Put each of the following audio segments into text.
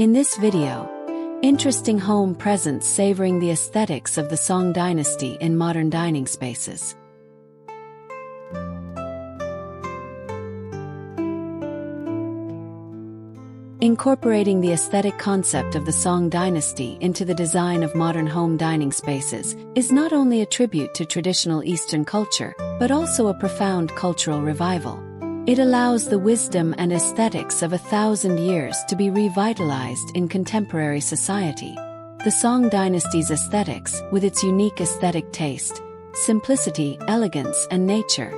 In this video, interesting home presents savoring the aesthetics of the Song Dynasty in modern dining spaces. Incorporating the aesthetic concept of the Song Dynasty into the design of modern home dining spaces is not only a tribute to traditional Eastern culture, but also a profound cultural revival. It allows the wisdom and aesthetics of 1,000 years to be revitalized in contemporary society. The Song Dynasty's aesthetics, with its unique aesthetic taste, simplicity, elegance, and nature,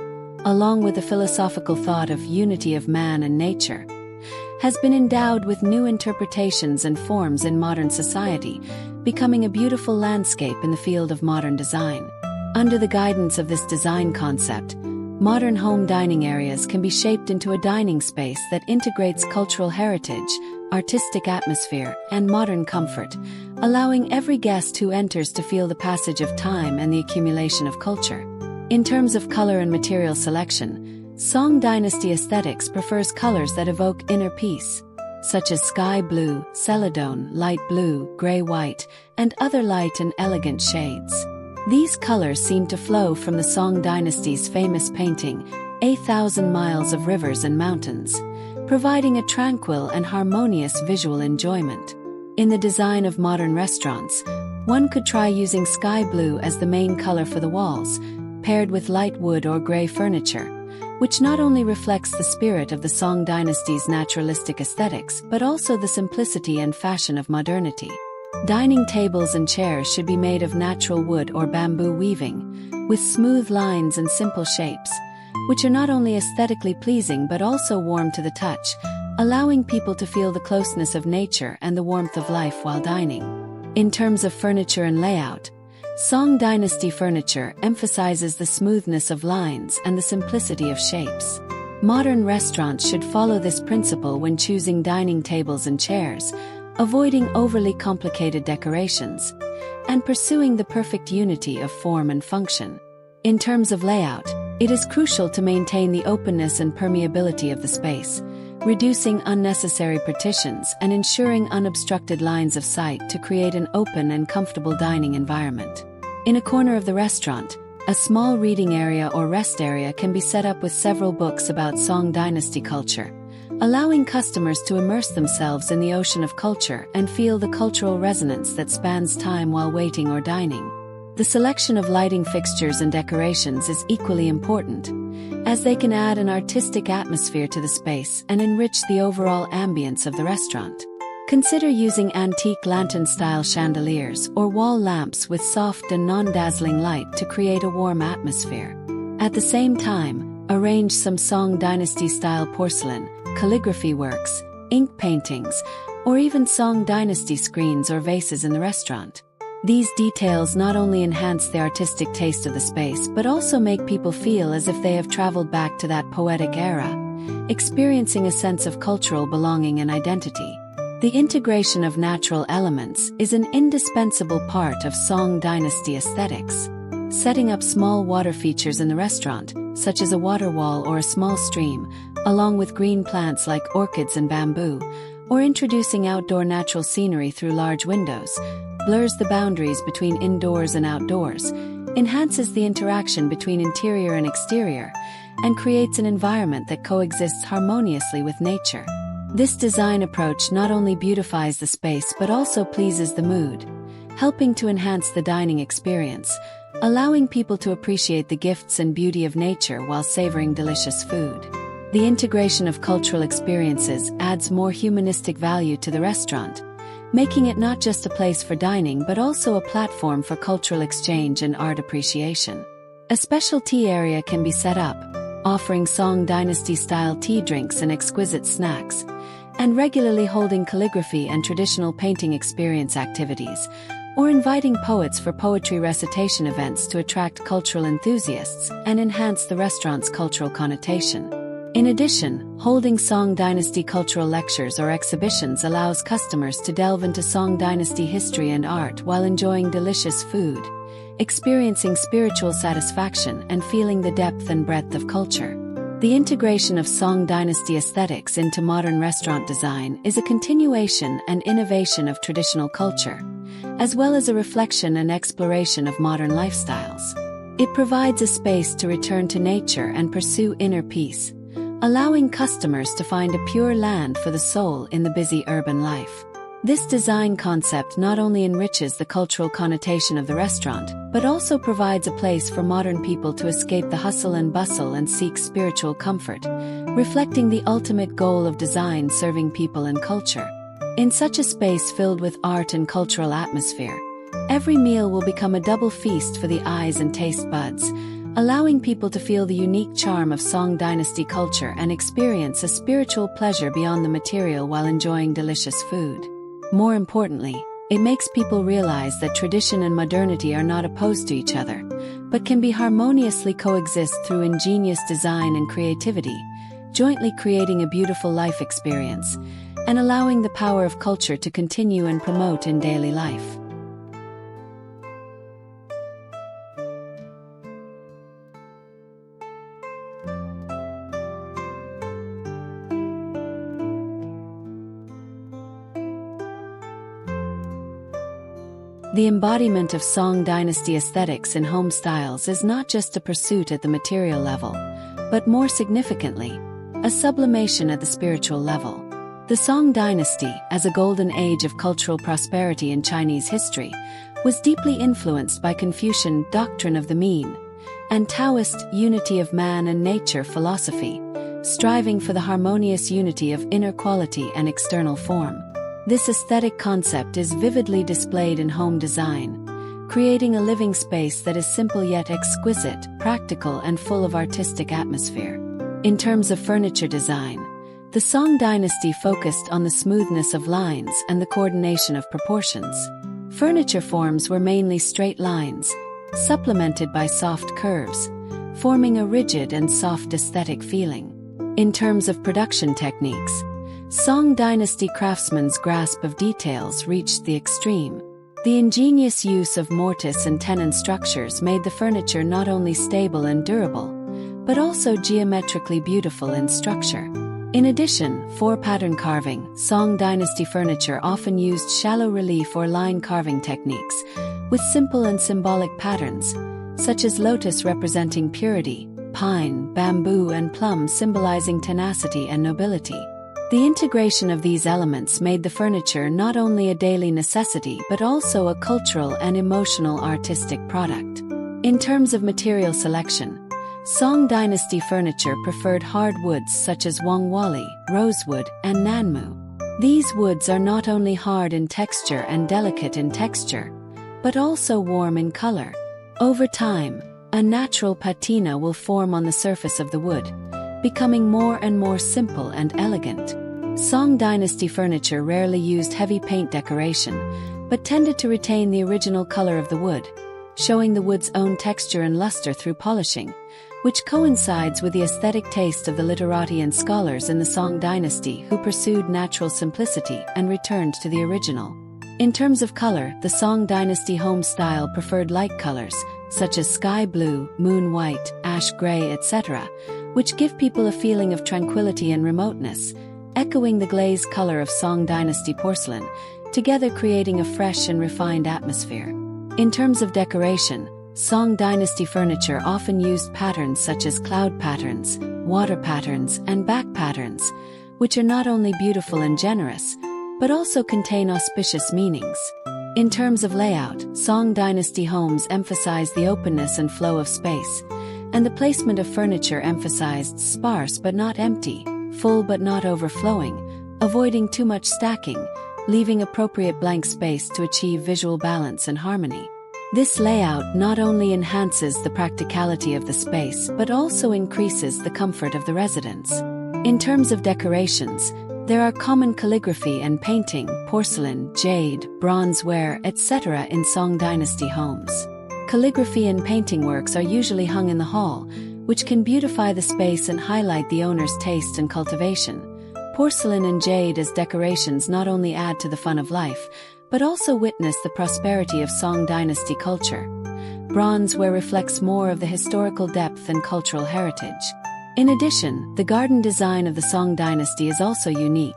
along with the philosophical thought of unity of man and nature, has been endowed with new interpretations and forms in modern society, becoming a beautiful landscape in the field of modern design. Under the guidance of this design concept, modern home dining areas can be shaped into a dining space that integrates cultural heritage, artistic atmosphere, and modern comfort, allowing every guest who enters to feel the passage of time and the accumulation of culture. In terms of color and material selection, Song Dynasty aesthetics prefers colors that evoke inner peace, such as sky blue, celadone, light blue, gray-white, and other light and elegant shades. These colors seem to flow from the Song Dynasty's famous painting, 8,000 Miles of Rivers and Mountains, providing a tranquil and harmonious visual enjoyment. In the design of modern restaurants, one could try using sky blue as the main color for the walls, paired with light wood or gray furniture, which not only reflects the spirit of the Song Dynasty's naturalistic aesthetics but also the simplicity and fashion of modernity. Dining tables and chairs should be made of natural wood or bamboo weaving, with smooth lines and simple shapes, which are not only aesthetically pleasing but also warm to the touch, allowing people to feel the closeness of nature and the warmth of life while dining. In terms of furniture and layout, Song Dynasty furniture emphasizes the smoothness of lines and the simplicity of shapes. Modern restaurants should follow this principle when choosing dining tables and chairs, avoiding overly complicated decorations, and pursuing the perfect unity of form and function. In terms of layout, it is crucial to maintain the openness and permeability of the space, reducing unnecessary partitions and ensuring unobstructed lines of sight to create an open and comfortable dining environment. In a corner of the restaurant, a small reading area or rest area can be set up with several books about Song Dynasty culture, allowing customers to immerse themselves in the ocean of culture and feel the cultural resonance that spans time while waiting or dining. The selection of lighting fixtures and decorations is equally important, as they can add an artistic atmosphere to the space and enrich the overall ambience of the restaurant. Consider using antique lantern-style chandeliers or wall lamps with soft and non-dazzling light to create a warm atmosphere. At the same time, arrange some Song Dynasty-style porcelain, calligraphy works, ink paintings, or even Song Dynasty screens or vases in the restaurant. These details not only enhance the artistic taste of the space but also make people feel as if they have traveled back to that poetic era, experiencing a sense of cultural belonging and identity. The integration of natural elements is an indispensable part of Song Dynasty aesthetics. Setting up small water features in the restaurant, such as a water wall or a small stream, along with green plants like orchids and bamboo, or introducing outdoor natural scenery through large windows, blurs the boundaries between indoors and outdoors, enhances the interaction between interior and exterior, and creates an environment that coexists harmoniously with nature. This design approach not only beautifies the space but also pleases the mood, helping to enhance the dining experience, allowing people to appreciate the gifts and beauty of nature while savoring delicious food. The integration of cultural experiences adds more humanistic value to the restaurant, making it not just a place for dining but also a platform for cultural exchange and art appreciation. A special tea area can be set up, offering Song Dynasty-style tea drinks and exquisite snacks, and regularly holding calligraphy and traditional painting experience activities, or inviting poets for poetry recitation events to attract cultural enthusiasts and enhance the restaurant's cultural connotation. In addition, holding Song Dynasty cultural lectures or exhibitions allows customers to delve into Song Dynasty history and art while enjoying delicious food, experiencing spiritual satisfaction and feeling the depth and breadth of culture. The integration of Song Dynasty aesthetics into modern restaurant design is a continuation and innovation of traditional culture, as well as a reflection and exploration of modern lifestyles. It provides a space to return to nature and pursue inner peace, allowing customers to find a pure land for the soul in the busy urban life. This design concept not only enriches the cultural connotation of the restaurant, but also provides a place for modern people to escape the hustle and bustle and seek spiritual comfort, reflecting the ultimate goal of design serving people and culture. In such a space filled with art and cultural atmosphere, every meal will become a double feast for the eyes and taste buds, allowing people to feel the unique charm of Song Dynasty culture and experience a spiritual pleasure beyond the material while enjoying delicious food. More importantly, it makes people realize that tradition and modernity are not opposed to each other, but can be harmoniously coexist through ingenious design and creativity, jointly creating a beautiful life experience, and allowing the power of culture to continue and promote in daily life. The embodiment of Song Dynasty aesthetics in home styles is not just a pursuit at the material level, but more significantly, a sublimation at the spiritual level. The Song Dynasty, as a golden age of cultural prosperity in Chinese history, was deeply influenced by Confucian doctrine of the mean and Taoist unity of man and nature philosophy, striving for the harmonious unity of inner quality and external form. This aesthetic concept is vividly displayed in home design, creating a living space that is simple yet exquisite, practical and full of artistic atmosphere. In terms of furniture design, the Song Dynasty focused on the smoothness of lines and the coordination of proportions. Furniture forms were mainly straight lines, supplemented by soft curves, forming a rigid and soft aesthetic feeling. In terms of production techniques, Song Dynasty craftsmen's grasp of details reached the extreme. The ingenious use of mortise and tenon structures made the furniture not only stable and durable, but also geometrically beautiful in structure. In addition, for pattern carving, Song Dynasty furniture often used shallow relief or line carving techniques, with simple and symbolic patterns, such as lotus representing purity, pine, bamboo and plum symbolizing tenacity and nobility. The integration of these elements made the furniture not only a daily necessity but also a cultural and emotional artistic product. In terms of material selection, Song Dynasty furniture preferred hard woods such as wongwali, rosewood, and nanmu. These woods are not only hard in texture and delicate in texture, but also warm in color. Over time, a natural patina will form on the surface of the wood, becoming more and more simple and elegant. Song Dynasty furniture rarely used heavy paint decoration, but tended to retain the original color of the wood, showing the wood's own texture and luster through polishing, which coincides with the aesthetic taste of the literati and scholars in the Song Dynasty who pursued natural simplicity and returned to the original. In terms of color, the Song Dynasty home style preferred light colors, such as sky blue, moon white, ash gray, etc., which give people a feeling of tranquility and remoteness, echoing the glazed color of Song Dynasty porcelain, together creating a fresh and refined atmosphere. In terms of decoration, Song Dynasty furniture often used patterns such as cloud patterns, water patterns, and back patterns, which are not only beautiful and generous, but also contain auspicious meanings. In terms of layout, Song Dynasty homes emphasized the openness and flow of space, and the placement of furniture emphasized sparse but not empty, full but not overflowing, avoiding too much stacking, leaving appropriate blank space to achieve visual balance and harmony. This layout not only enhances the practicality of the space but also increases the comfort of the residents. In terms of decorations, there are common calligraphy and painting, porcelain, jade, bronzeware, etc. in Song Dynasty homes. Calligraphy and painting works are usually hung in the hall, which can beautify the space and highlight the owner's taste and cultivation. Porcelain and jade as decorations not only add to the fun of life, but also witness the prosperity of Song Dynasty culture. Bronzeware reflects more of the historical depth and cultural heritage. In addition, the garden design of the Song Dynasty is also unique,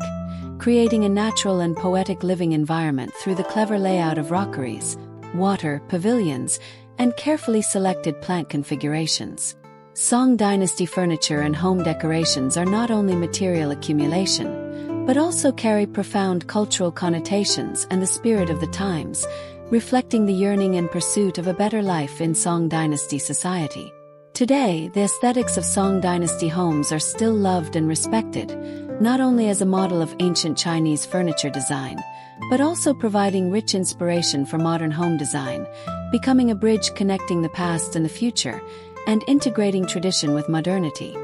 creating a natural and poetic living environment through the clever layout of rockeries, water, pavilions, and carefully selected plant configurations. Song Dynasty furniture and home decorations are not only material accumulation, but also carry profound cultural connotations and the spirit of the times, reflecting the yearning and pursuit of a better life in Song Dynasty society. Today, the aesthetics of Song Dynasty homes are still loved and respected, not only as a model of ancient Chinese furniture design, but also providing rich inspiration for modern home design, becoming a bridge connecting the past and the future, and integrating tradition with modernity.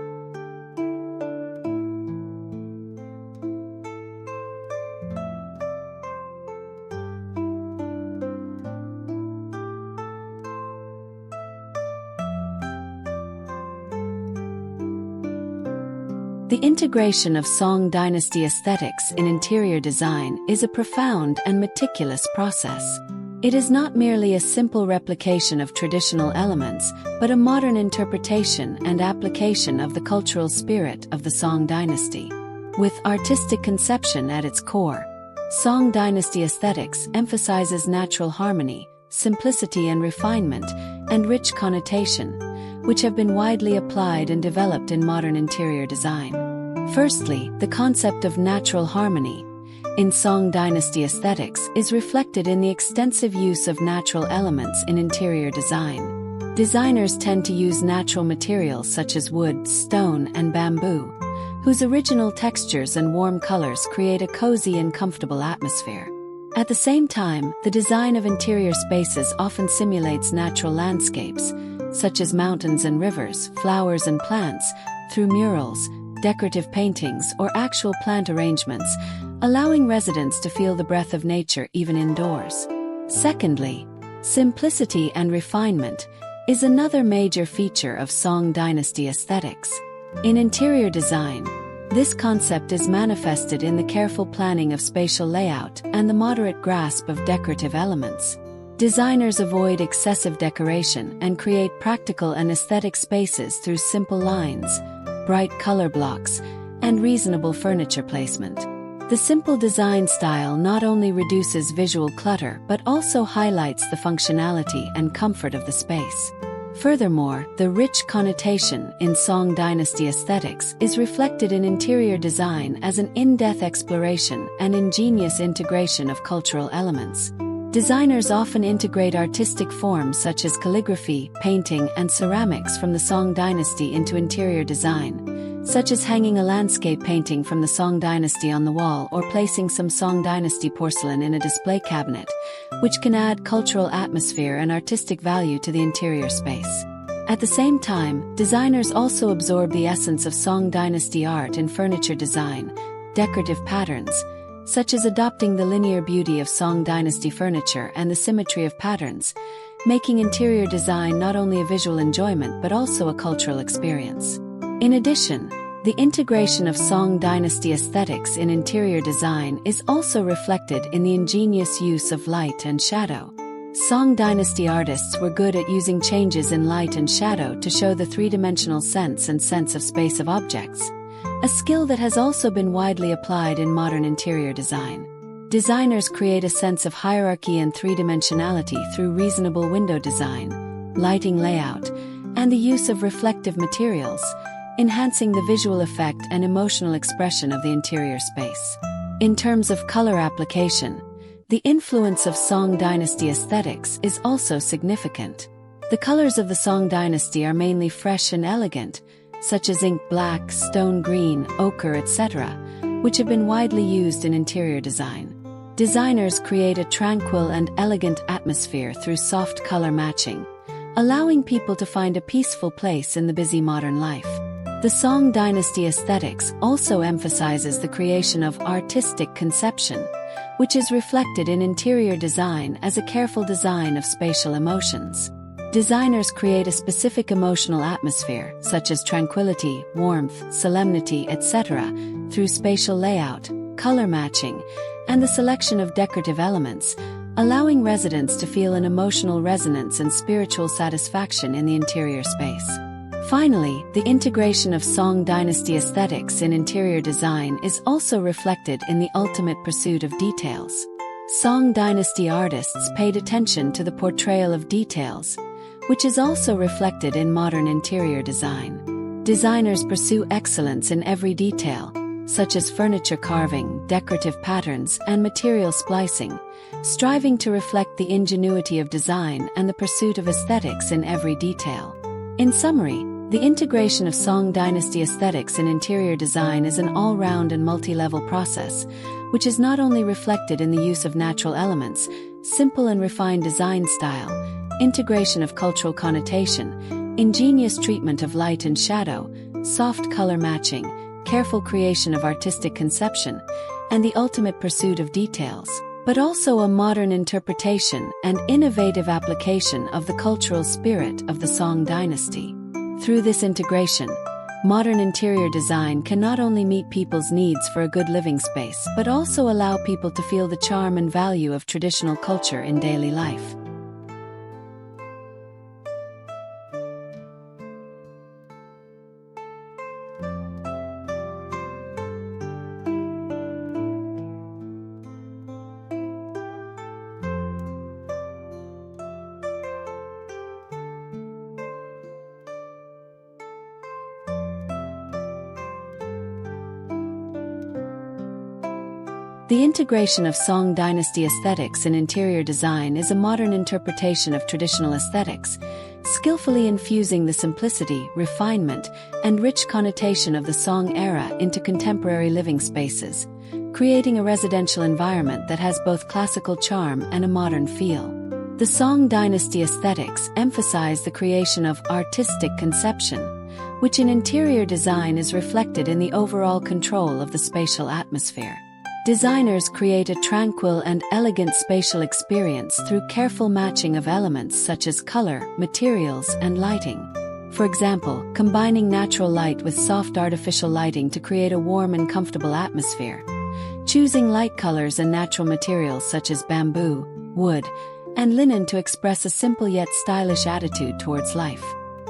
The integration of Song Dynasty aesthetics in interior design is a profound and meticulous process. It is not merely a simple replication of traditional elements, but a modern interpretation and application of the cultural spirit of the Song Dynasty. With artistic conception at its core, Song Dynasty aesthetics emphasizes natural harmony, simplicity and refinement, and rich connotation, which have been widely applied and developed in modern interior design. Firstly, the concept of natural harmony in Song Dynasty aesthetics is reflected in the extensive use of natural elements in interior design. Designers tend to use natural materials such as wood, stone, and bamboo, whose original textures and warm colors create a cozy and comfortable atmosphere. At the same time, the design of interior spaces often simulates natural landscapes, such as mountains and rivers, flowers and plants, through murals, decorative paintings, or actual plant arrangements, allowing residents to feel the breath of nature even indoors. Secondly, simplicity and refinement is another major feature of Song Dynasty aesthetics. In interior design, this concept is manifested in the careful planning of spatial layout and the moderate grasp of decorative elements. Designers avoid excessive decoration and create practical and aesthetic spaces through simple lines, bright color blocks, and reasonable furniture placement. The simple design style not only reduces visual clutter but also highlights the functionality and comfort of the space. Furthermore, the rich connotation in Song Dynasty aesthetics is reflected in interior design as an in-depth exploration and ingenious integration of cultural elements. Designers often integrate artistic forms such as calligraphy, painting, and ceramics from the Song Dynasty into interior design, such as hanging a landscape painting from the Song Dynasty on the wall or placing some Song Dynasty porcelain in a display cabinet, which can add cultural atmosphere and artistic value to the interior space. At the same time, designers also absorb the essence of Song Dynasty art in furniture design, decorative patterns, such as adopting the linear beauty of Song Dynasty furniture and the symmetry of patterns, making interior design not only a visual enjoyment but also a cultural experience. In addition, the integration of Song Dynasty aesthetics in interior design is also reflected in the ingenious use of light and shadow. Song Dynasty artists were good at using changes in light and shadow to show the three-dimensional sense of space of objects, a skill that has also been widely applied in modern interior design. Designers create a sense of hierarchy and three-dimensionality through reasonable window design, lighting layout, and the use of reflective materials, enhancing the visual effect and emotional expression of the interior space. In terms of color application, the influence of Song Dynasty aesthetics is also significant. The colors of the Song Dynasty are mainly fresh and elegant, such as ink black, stone green, ochre, etc., which have been widely used in interior design. Designers create a tranquil and elegant atmosphere through soft color matching, allowing people to find a peaceful place in the busy modern life. The Song Dynasty aesthetics also emphasizes the creation of artistic conception, which is reflected in interior design as a careful design of spatial emotions. Designers create a specific emotional atmosphere, such as tranquility, warmth, solemnity, etc., through spatial layout, color matching, and the selection of decorative elements, allowing residents to feel an emotional resonance and spiritual satisfaction in the interior space. Finally, the integration of Song Dynasty aesthetics in interior design is also reflected in the ultimate pursuit of details. Song Dynasty artists paid attention to the portrayal of details, which is also reflected in modern interior design. Designers pursue excellence in every detail, such as furniture carving, decorative patterns, and material splicing, striving to reflect the ingenuity of design and the pursuit of aesthetics in every detail. In summary, the integration of Song Dynasty aesthetics in interior design is an all-round and multi-level process, which is not only reflected in the use of natural elements, simple and refined design style, integration of cultural connotation, ingenious treatment of light and shadow, soft color matching, careful creation of artistic conception, and the ultimate pursuit of details, but also a modern interpretation and innovative application of the cultural spirit of the Song Dynasty. Through this integration, modern interior design can not only meet people's needs for a good living space but also allow people to feel the charm and value of traditional culture in daily life. The integration of Song Dynasty aesthetics in interior design is a modern interpretation of traditional aesthetics, skillfully infusing the simplicity, refinement, and rich connotation of the Song era into contemporary living spaces, creating a residential environment that has both classical charm and a modern feel. The Song Dynasty aesthetics emphasize the creation of artistic conception, which in interior design is reflected in the overall control of the spatial atmosphere. Designers create a tranquil and elegant spatial experience through careful matching of elements such as color, materials, and lighting. For example, combining natural light with soft artificial lighting to create a warm and comfortable atmosphere. Choosing light colors and natural materials such as bamboo, wood, and linen to express a simple yet stylish attitude towards life.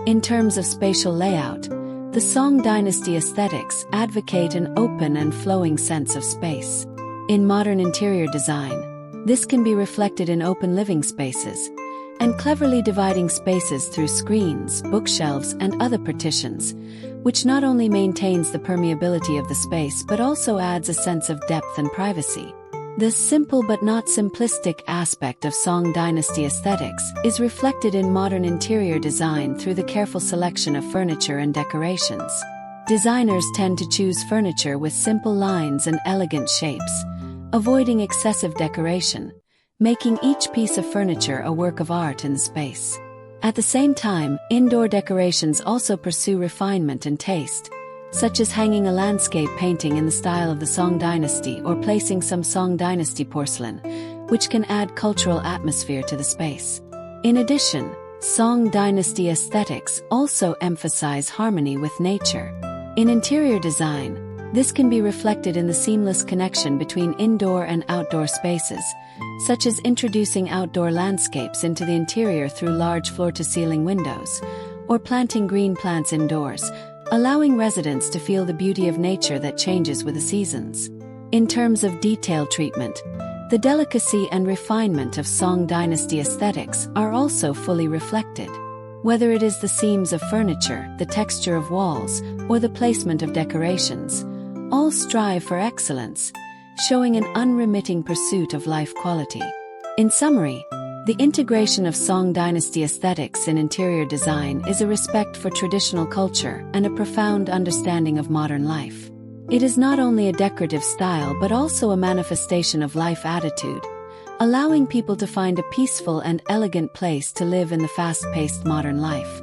In terms of spatial layout, the Song Dynasty aesthetics advocate an open and flowing sense of space. In modern interior design, this can be reflected in open living spaces, and cleverly dividing spaces through screens, bookshelves, and other partitions, which not only maintains the permeability of the space but also adds a sense of depth and privacy. This simple but not simplistic aspect of Song Dynasty aesthetics is reflected in modern interior design through the careful selection of furniture and decorations. Designers tend to choose furniture with simple lines and elegant shapes, avoiding excessive decoration, making each piece of furniture a work of art in the space. At the same time, indoor decorations also pursue refinement and taste, such as hanging a landscape painting in the style of the Song Dynasty or placing some Song Dynasty porcelain, which can add cultural atmosphere to the space. In addition, Song Dynasty aesthetics also emphasize harmony with nature. In interior design, this can be reflected in the seamless connection between indoor and outdoor spaces, such as introducing outdoor landscapes into the interior through large floor-to-ceiling windows, or planting green plants indoors, allowing residents to feel the beauty of nature that changes with the seasons. In terms of detail treatment, the delicacy and refinement of Song Dynasty aesthetics are also fully reflected. Whether it is the seams of furniture, the texture of walls, or the placement of decorations, all strive for excellence, showing an unremitting pursuit of life quality. In summary, the integration of Song Dynasty aesthetics in interior design is a respect for traditional culture and a profound understanding of modern life. It is not only a decorative style but also a manifestation of life attitude, allowing people to find a peaceful and elegant place to live in the fast-paced modern life.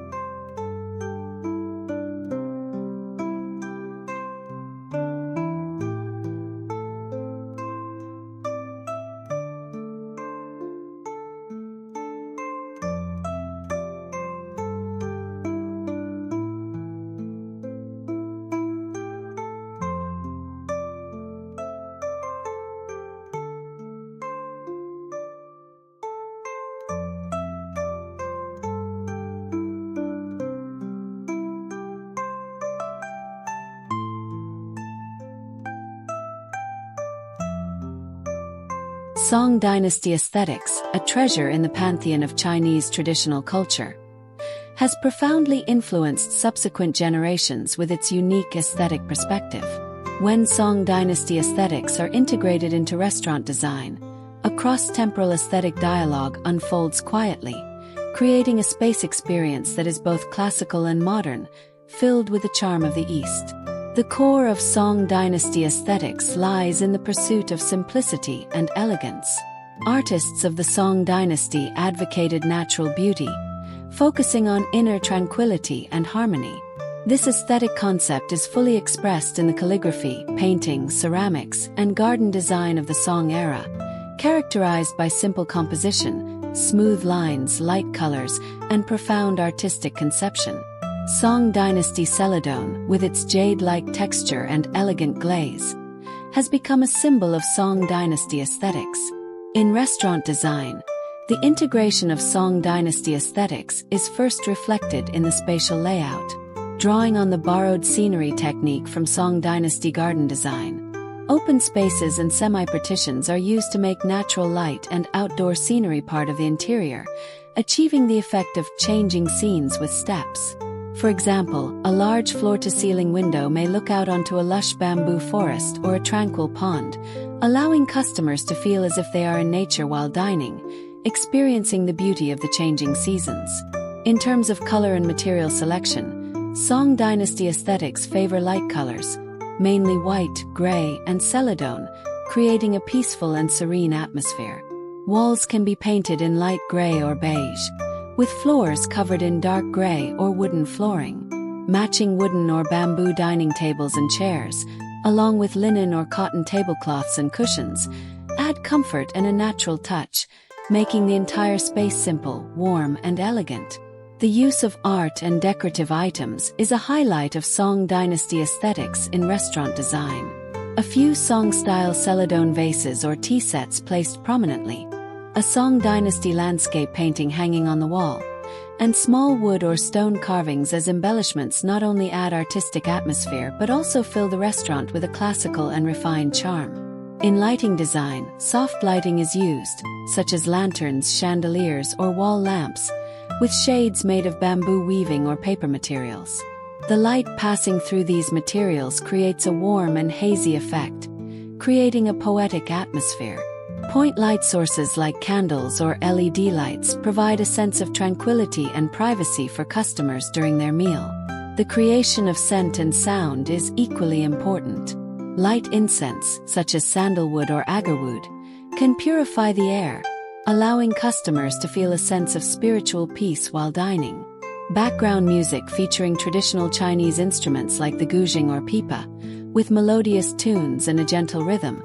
Song Dynasty aesthetics, a treasure in the pantheon of Chinese traditional culture, has profoundly influenced subsequent generations with its unique aesthetic perspective. When Song Dynasty aesthetics are integrated into restaurant design, a cross-temporal aesthetic dialogue unfolds quietly, creating a space experience that is both classical and modern, filled with the charm of the East. The core of Song Dynasty aesthetics lies in the pursuit of simplicity and elegance. Artists of the Song Dynasty advocated natural beauty, focusing on inner tranquility and harmony. This aesthetic concept is fully expressed in the calligraphy, painting, ceramics, and garden design of the Song era, characterized by simple composition, smooth lines, light colors, and profound artistic conception. Song Dynasty celadon, with its jade-like texture and elegant glaze, has become a symbol of Song Dynasty aesthetics. In restaurant design, the integration of Song Dynasty aesthetics is first reflected in the spatial layout. Drawing on the borrowed scenery technique from Song Dynasty garden design, open spaces and semi-partitions are used to make natural light and outdoor scenery part of the interior, achieving the effect of changing scenes with steps. For example, a large floor-to-ceiling window may look out onto a lush bamboo forest or a tranquil pond, allowing customers to feel as if they are in nature while dining, experiencing the beauty of the changing seasons. In terms of color and material selection, Song Dynasty aesthetics favor light colors, mainly white, gray, and celadon, creating a peaceful and serene atmosphere. Walls can be painted in light gray or beige, with floors covered in dark gray or wooden flooring. Matching wooden or bamboo dining tables and chairs, along with linen or cotton tablecloths and cushions, add comfort and a natural touch, making the entire space simple, warm, and elegant. The use of art and decorative items is a highlight of Song Dynasty aesthetics in restaurant design. A few Song-style celadon vases or tea sets placed prominently, a Song Dynasty landscape painting hanging on the wall, and small wood or stone carvings as embellishments not only add artistic atmosphere but also fill the restaurant with a classical and refined charm. In lighting design, soft lighting is used, such as lanterns, chandeliers, or wall lamps, with shades made of bamboo weaving or paper materials. The light passing through these materials creates a warm and hazy effect, creating a poetic atmosphere. Point light sources like candles or LED lights provide a sense of tranquility and privacy for customers during their meal. The creation of scent and sound is equally important. Light incense, such as sandalwood or agarwood, can purify the air, allowing customers to feel a sense of spiritual peace while dining. Background music featuring traditional Chinese instruments like the guzheng or pipa, with melodious tunes and a gentle rhythm,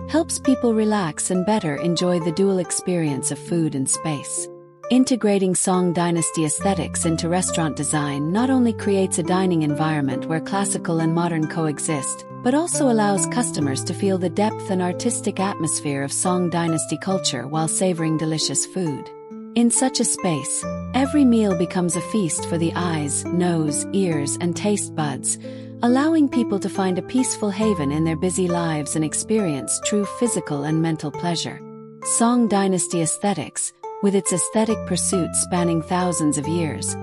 helps people relax and better enjoy the dual experience of food and space. Integrating Song Dynasty aesthetics into restaurant design not only creates a dining environment where classical and modern coexist, but also allows customers to feel the depth and artistic atmosphere of Song Dynasty culture while savoring delicious food. In such a space, every meal becomes a feast for the eyes, nose, ears, and taste buds, allowing people to find a peaceful haven in their busy lives and experience true physical and mental pleasure. Song Dynasty aesthetics, with its aesthetic pursuit spanning thousands of years,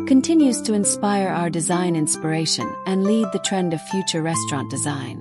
continues to inspire our design inspiration and lead the trend of future restaurant design.